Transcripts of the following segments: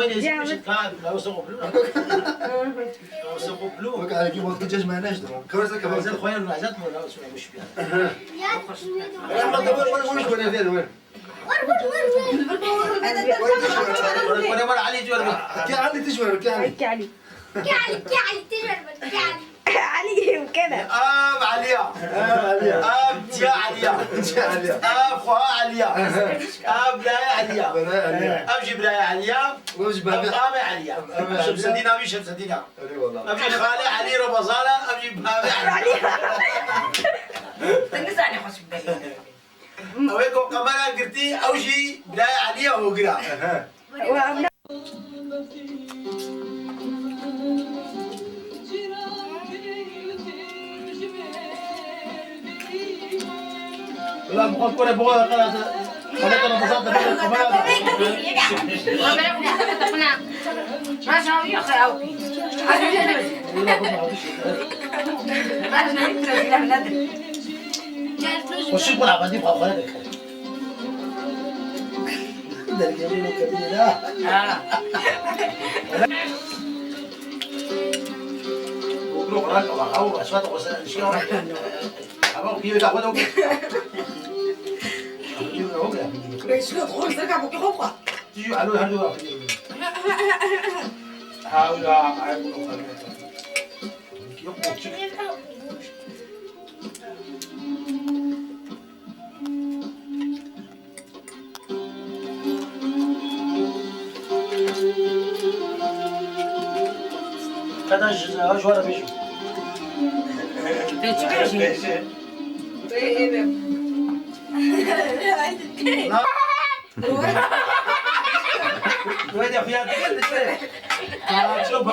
لا وسقوا بلو لا وسقوا بلو وقع على كيبورد دجاج ما ناش كويس لك زين خويا الرعزات ولا مش بيها احمد دابا وين شكون هذا وين وانا مر علي جوار كي علي تجور كي علي علي تجربة علي وكذا عليا عليا تيا عليا تجي عليا خوها عليا بلايا عليا بلايا عليا امشي بلايا عليا وش بابا امي عليا شوف سدينا مش سدينا اي والله امشي خالي علي ربصانه امشي بابي عليا تنقص علي خش بالي اويكو كمان قرتي او شيء بلايا عليا هو قرا لا بقول كره بقول خليت انا بساطه ما شاء الله يا اخي اوكي وش يقول عبادي بقى خليك ده الجميل كبير وقلوا قراءة أو أسود وشيء أبغى كيف تأخذه شنو تقول زرقاء بوكي خوفة تيجي على هذا حاول أعرف كذا جوار بيجي وين يا فيها شوف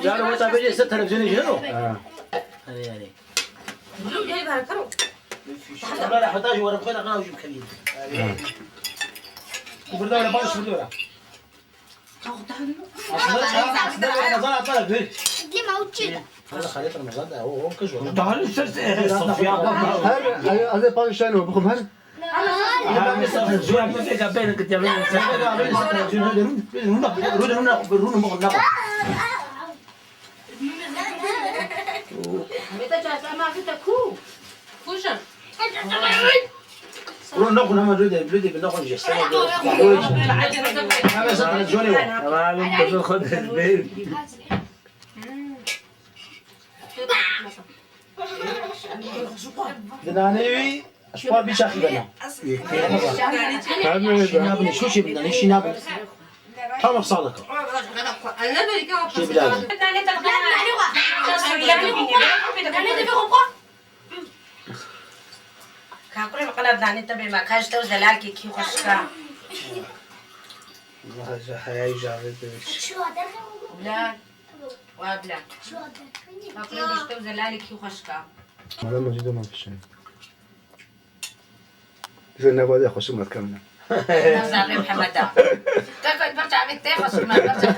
جارو متى بيجي 6 تلفزيون يجيرو هذه لا لا حتاج ورا فين انا وجيب كبير وبرده ولا باش بدوره رمضان اطلع فين دي موجودة هذا خليط رمضان ده هو كجو تعال صفيان هذا باقي شنو بخم هل ناخذ هم بلودي بناخذ جسنا ما مثلا جوني ما خذ البيت دنانيوي اشوار بيشاخي بنا شنابني شو شي بدنا شنابني هم بصادك شي بلاد كاكوري مقلب داني تبي ما كاش تو زلالكي كي خشكا ما حياي جاوب لا وابلا كاكوري باش تو زلالكي كي خشكا هذا موجود ما في شيء إذا نبغى ياخذ شو ما تكمل نزار محمد تاكل برجع بيتي خش ما برجع